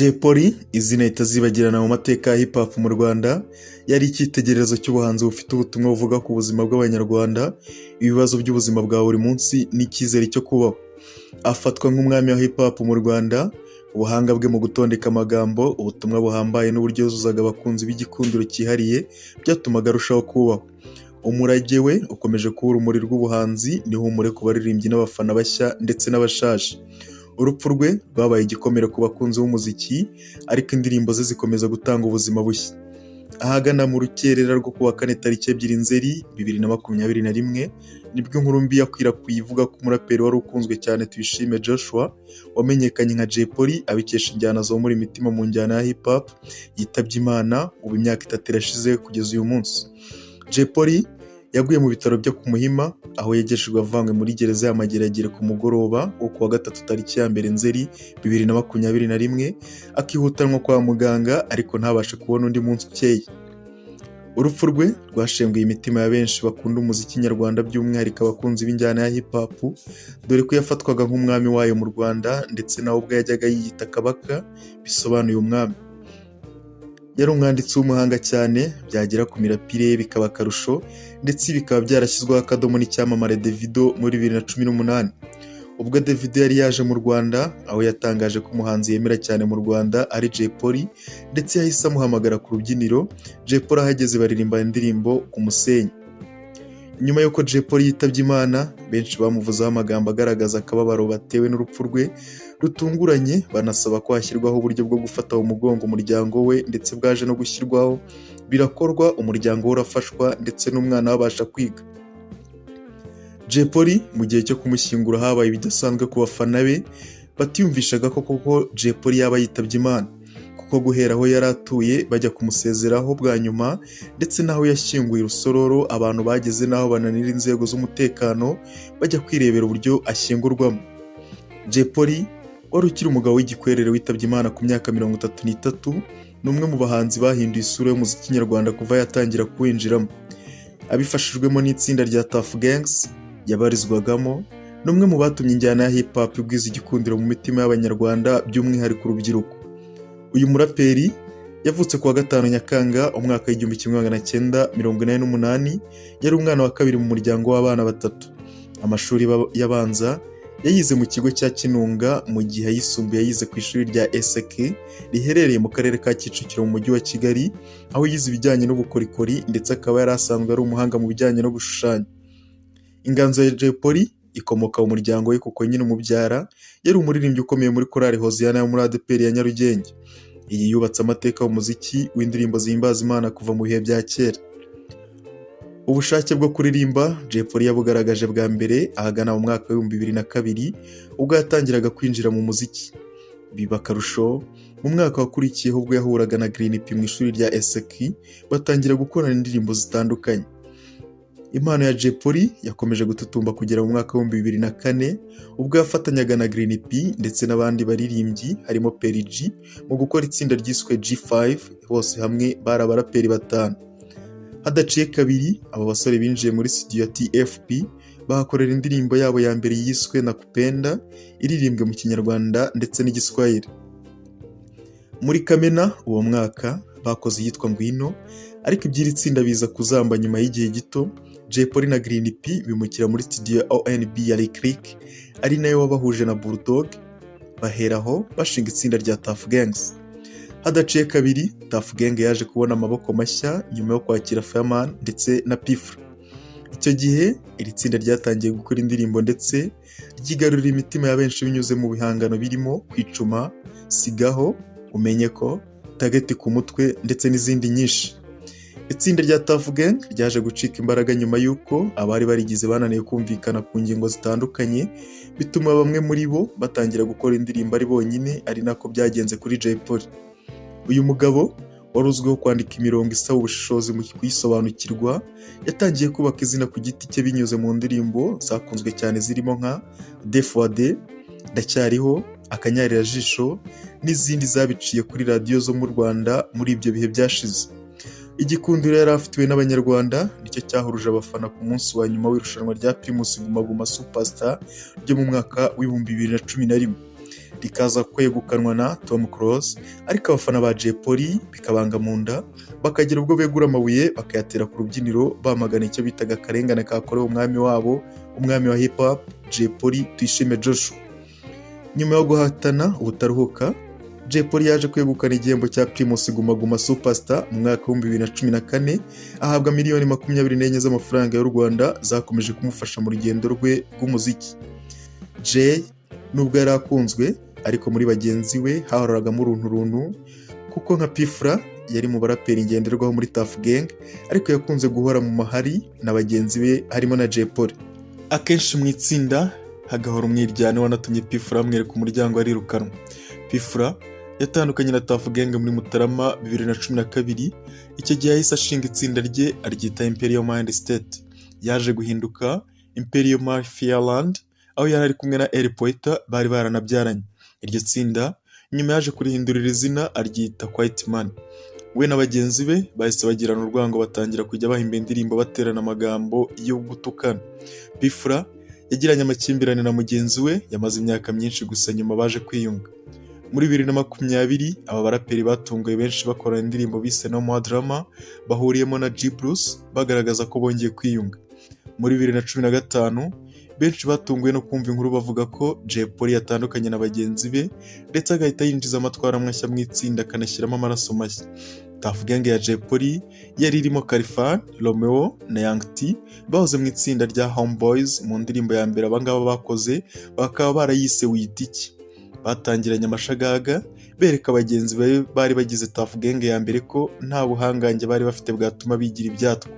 Jay Polly izina ritazibagirana mu mateka ya hip hop mu Rwanda, yari icyitegererezo cy'ubuhanzi bufite ubutumwa buvuga ku buzima bw'Abanyarwanda, ibibazo by'ubuzima bwa buri munsi n'icyizere cyo kubaho. Afatwa nk'umwami wa hip hop mu Rwanda, ubuhanga bwe mu gutondeka amagambo, ubutumwa buhambaye n'uburyo yuzuzaga abakunzi b'igikundiro cyihariye byatumaga arushaho kubaho. Umurage we ukomeje kuba urumuri rw'ubuhanzi n'ihumure ku baririmbyi n'abafana bashya ndetse n'abashaje. Urupfu rwe rwabaye igikomere ku bakunzi b'umuziki, ariko indirimbo ze zikomeza gutanga ubuzima bushya. Ahagana mu rukerera rwo kuwa kane tariki 2 Nzeri 2021 nibwo inkuru mbi yakwirakwiye ivuga ko umuraperi wari ukunzwe cyane Tuyishime Joshua wamenyekanye nka Jay Polly abikesha injyana zo muri imitima mu njyana ya hip hop yitabye Imana ubu imyaka 3 irashize kugeza uyu munsi. Jay Polly yaguye mu bitaro byo ku Muhima aho yegeshejwe avanywe muri gereza ya Mageragere ku mugoroba wo kuwa 3 tariki 1 Nzeri 2021 akihutanwa kwa muganga ariko ntabashe kubona undi munsi ukeye. Urupfu rwe rwashenguye imitima ya benshi bakunda umuziki nyarwanda by'umwihariko abakunzi b'injyana ya hip hop, dore ko yafatwaga nk'umwami wayo mu Rwanda ndetse nawe ubwo yajyaga yiyita Kabaka bisobanuye umwami. Yari umwanditsi w'umuhanga cyane, byagera ku mirapire ye bikaba akarusho, ndetse bikaba byarashyizweho akadomo n'icyamamare Davido muri 2018. Ubwo Davido yari yaje mu Rwanda, aho yatangaje ko umuhanzi yemera cyane mu Rwanda ari Jay Polly, ndetse yahise amuhamagara ku rubyiniro. Jay Polly ahageze baririmba indirimbo ku Musenyi. Nyuma y'uko Jay Polly yitabye Imana, benshi bamuvuzeho amagambo agaragaza akababaro batewe n'urupfu rwe rutunguranye, banasaba ko hashyirwaho uburyo bwo gufata mu mugongo umuryango we, ndetse bwaje no gushyirwaho, birakorwa, umuryango we urafashwa ndetse n'umwana we abasha kwiga. Jay Polly mu gihe cyo kumushyingura habaye ibidasanzwe ku bafana be, batiyumvishaga ko koko Jay Polly yaba yitabye Imana, kuko guhera aho yari atuye bajya kumusezeraho bwa nyuma, ndetse naho yashyinguye Rusororo abantu bageze naho bananira inzego z'umutekano bajya kwirebera uburyo ashyingurwamo. Jay Polly wari ukiri umugabo w'igikwerere witabye Imana ku myaka 33, ni umwe mu bahanzi bahinduye isura y'umuziki nyarwanda kuva yatangira kuwinjiramo, abifashijwemo n'itsinda rya Tuff Gangs yabarizwagamo. Ni umwe mu batumye injyana ya hip hop igwiza igikundiro mu mitima y'Abanyarwanda by'umwihariko urubyiruko. Uyu muraperi yavutse kuwa 5 Nyakanga umwaka w'1988, yari umwana wa kabiri mu muryango w'abana batatu. Amashuri yabanza yayize mu kigo cya Kinunga, mu gihe ayisumbuye yayize ku ishuri rya ESK riherereye mu karere ka Kicukiro mu mujyi wa Kigali, aho yize ibijyanye n'ubukorikori ndetse akaba yari asanzwe ari umuhanga mu bijyanye no gushushanya. Inganzo ya Jay Polly ikomoka mu muryango we kuko nyine umubyara yari umuririmbyi ukomeye muri korali Hoziyana yo muri ADEPR ya Nyarugenge. Iyi yubatse amateka y'umuziki w'indirimbo zihimbaza Imana kuva mu bihe bya kera. Ubushake bwo kuririmba Jay Polly yabugaragaje bwa mbere ahagana mu mwaka wa 2002 ubwo yatangiraga kwinjira mu muziki. Biba akarusho mu mwaka wakurikiyeho ubwo yahuraga na Green P mu ishuri rya ESK, batangira gukorana indirimbo zitandukanye. Impano ya Jay Polly yakomeje gututumba kugera mu mwaka wa 2004 ubwo yafatanyaga na Green P ndetse n'abandi baririmbyi harimo Perry G mu gukora itsinda ryiswe G5, bose hamwe bari abaraperi 5. Hadaciye kabiri abo basore binjiye muri studio ya TFP bahakorera indirimbo yabo ya mbere yiswe Nakupenda, iririmbwe mu Kinyarwanda ndetse n'Igiswahili. Muri Kamena uwo mwaka bakoze yitwa Ngwino, ariko iby'iri tsinda biza kuzamba nyuma y'igihe gito. Jay Polly na Green P bimukira muri studio ya ONB ya Lick, ari nayo wabahuje na Bulldog, baheraho bashinga itsinda rya Tuff Gangs. Hadaciye kabiri Tuff Gang yaje kubona amaboko mashya nyuma yo kwakira Fireman ndetse na Pfla. Icyo gihe iri tsinda ryatangiye gukora indirimbo ndetse ryigarurira imitima ya benshi binyuze mu bihangano birimo Kwicuma, Sigaho, Umenye ko, Tageti ku mutwe ndetse n'izindi nyinshi. Itsinda rya Tuff Gang ryaje gucika imbaraga nyuma y'uko abari barigize bananiye kumvikana ku ngingo zitandukanye, bituma bamwe muri bo batangira gukora indirimbo ari bonyine, ari nako byagenze kuri Jay Polly. Uyu mugabo wari uzwiho kwandika imirongo isaba ubushishozi mu kuyisobanukirwa, yatangiye kubaka izina ku giti cye binyuze mu ndirimbo zakunzwe cyane zirimo nka Defwade, Ndacyariho, Akanyarira Jisho n'izindi zabiciye kuri radiyo zo mu Rwanda muri ibyo bihe byashize. Igikundiro yari afitiwe n'Abanyarwanda nicyo cyahuruje abafana ku munsi wa nyuma w'irushanwa rya Primus Guma Guma Superstar ryo mu mwaka wa 2011. rikaza kwegukanwa na Tom Close, ariko abafana ba Jay Polly bikabanga mu nda, bakagira ubwo begura amabuye bakayatera ku rubyiniro bamagana icyo bitaga akarengane kakorewe umwami wabo, umwami wa hip hop Jay Polly Tuyishime Joshua. Nyuma yo guhatana ubutaruhuka, Jay Polly yaje kwegukana igihembo cya Primus Guma Guma Superstar mu mwaka wa 2014, ahabwa miliyoni 24 z'amafaranga y'u Rwanda zakomeje kumufasha mu rugendo rwe rw'umuziki. Jay nubwo yari akunzwe, ariko muri bagenzi we hahoragamo urunturuntu, kuko nka P-Fla yari mu baraperi ngenderwaho muri Tuff Gang, ariko yakunze guhora mu mahari na bagenzi be harimo na Jay Polly. Akenshi mu itsinda hagahora umwiryane wanatumye P-Fla amwereka umuryango arirukanwa. P-Fla yatandukanye na Tuff Gang muri Mutarama 2012, icyo gihe yahise ashinga itsinda rye aryita Imperial Mind State. Yaje guhinduka Imperial Mafialand, aho yari ari kumwe na El Poeta bari baranabyaranye. Iryo tsinda nyuma yaje kurihindurira izina aryita Quiet Man. We na bagenzi be bahise bagirana urwango, batangira kujya bahimba indirimbo baterana amagambo yo gutukana. P-Fla yagiranye amakimbirane na mugenzi we yamaze imyaka myinshi, gusa nyuma baje kwiyunga. Muri 2020 aba baraperi batunguye benshi bakora indirimbo bise No More Drama bahuriyemo na G Bruce, bagaragaza ko bongeye kwiyunga. Muri 2015 benshi batunguwe no kumva inkuru bavuga ko Jay Polly yatandukanye na bagenzi be, ndetse agahita yinjiza amatwara mashya mu itsinda akanashyiramo amaraso mashya. Tuff Gang ya Jay Polly yari irimo Khalfan, Romeo na Young T, bahoze mu itsinda rya Homeboys. Mu ndirimbo ya mbere abangaba bakoze bakaba barayise Witiki. Batangiranye amashagaga bereka bagenzi bari bagize Tuff Gang ya mbere ko nta buhangange bari bafite bwatuma bigira ibyatwa.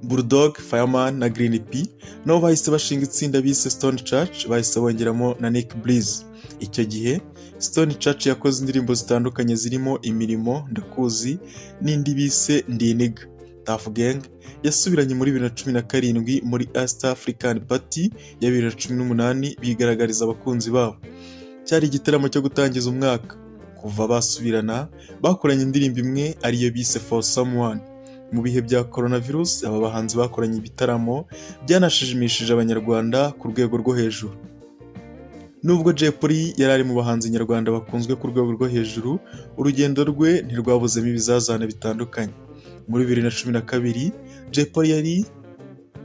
Bulldog, Fireman na Green P nabo bahise bashinga itsinda bise Stone Church, bahise bongeramo na Nick Breeze. Icyo gihe Stone Church yakoze indirimbo zitandukanye zirimo Imirimo, Ndakuzi n'indi bise Ndiniga. Tuff Gang yasubiranye muri 2017 muri East African Party ya 2018 bigaragariza abakunzi babo. Cyari igitaramo cyo gutangiza umwaka. Kuva basubirana bakoranye indirimbo imwe ariyo bise For Someone. Mu bihe bya coronavirus aba bahanzi bakoranye ibitaramo byanashimishije abanyarwanda ku rwego rwo hejuru. Nubwo Jay Polly yari ari mu bahanzi nyarwanda bakunzwe ku rwego rwo hejuru, urugendo rwe ntirwabuzemo ibizazane bitandukanye. Muri 2012 Jay Polly yari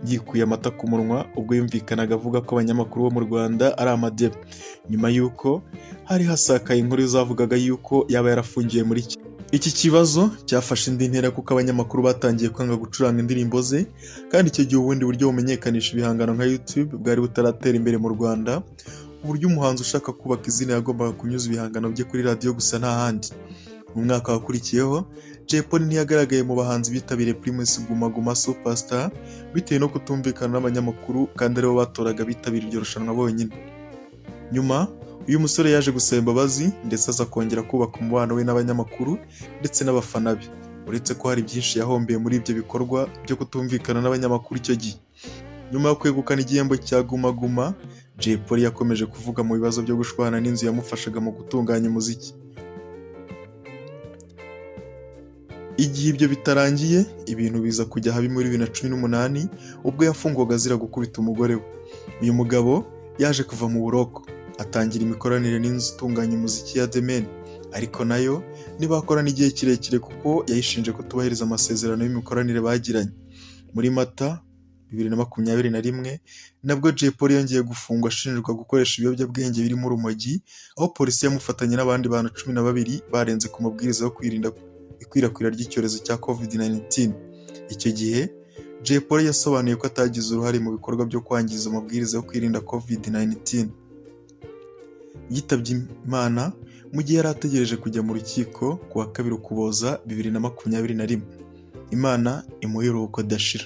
yikuye amata ku munwa ubwo yumvikanaga avuga ko abanyamakuru bo mu Rwanda ari amadebe, nyuma y'uko hari hasakaye inkuru zavugaga y'uko yaba yarafungiye muri iki kibazo cyafashe indi ntera, kuko abanyamakuru batangiye kwanga gucuranga indirimbo ze, kandi icyo gihe ubundi buryo bumenyekanisha ibihangano nka YouTube bwari butaratera imbere mu Rwanda, uburyo umuhanzi ushaka kubaka izina yagombaga kunyuza ibihangano bye kuri radiyo gusa nta handi. Mu mwaka wakurikiyeho Jay Polly ntiyagaragaye mu bahanzi bitabiriye Primus Guma Guma Superstar bitewe no kutumvikana n'abanyamakuru, kandi aribo batoraga bitabira iryo rushanwa bonyine. Nyuma uyu musore yaje gusaba imbabazi, ndetse aza kongera kubaka umubano we n'abanyamakuru ndetse n'abafana be, uretse ko hari byinshi yahombeye muri ibyo bikorwa byo kutumvikana n'abanyamakuru icyo gihe. Nyuma yo kwegukana igihembo cya Guma Guma, Jay Polly yakomeje kuvuga mu bibazo byo gushwana n'inzu yamufashaga mu gutunganya umuziki. Igihe ibyo bitarangiye, ibintu biza kujya habi muri 2018 ubwo yafungwaga azira gukubita umugore we. Uyu mugabo yaje kuva mu buroko, atangira imikoranire n'inzu itunganya umuziki ya The Men, ariko nayo ntibakorana igihe kirekire kuko yayishinje kutubahiriza amasezerano y'imikoranire bagiranye. Muri Mata 2021 nabwo Jay Polly yongeye gufungwa ashinjwa gukoresha ibiyobyabwenge birimo urumogi, aho polisi yamufatanye n'abandi bantu 12 barenze ku mabwiriza yo kwirinda ikwirakwira ry'icyorezo cya COVID-19. Icyo gihe Jay Polly yasobanuye ko atagize uruhare mu bikorwa byo kwangiza amabwiriza yo kwirinda COVID-19. Yitabye Imana mu gihe yari ategereje kujya mu rukiko ku wa 2 Ukuboza 2021. Imana imuhe iruhuko dashira.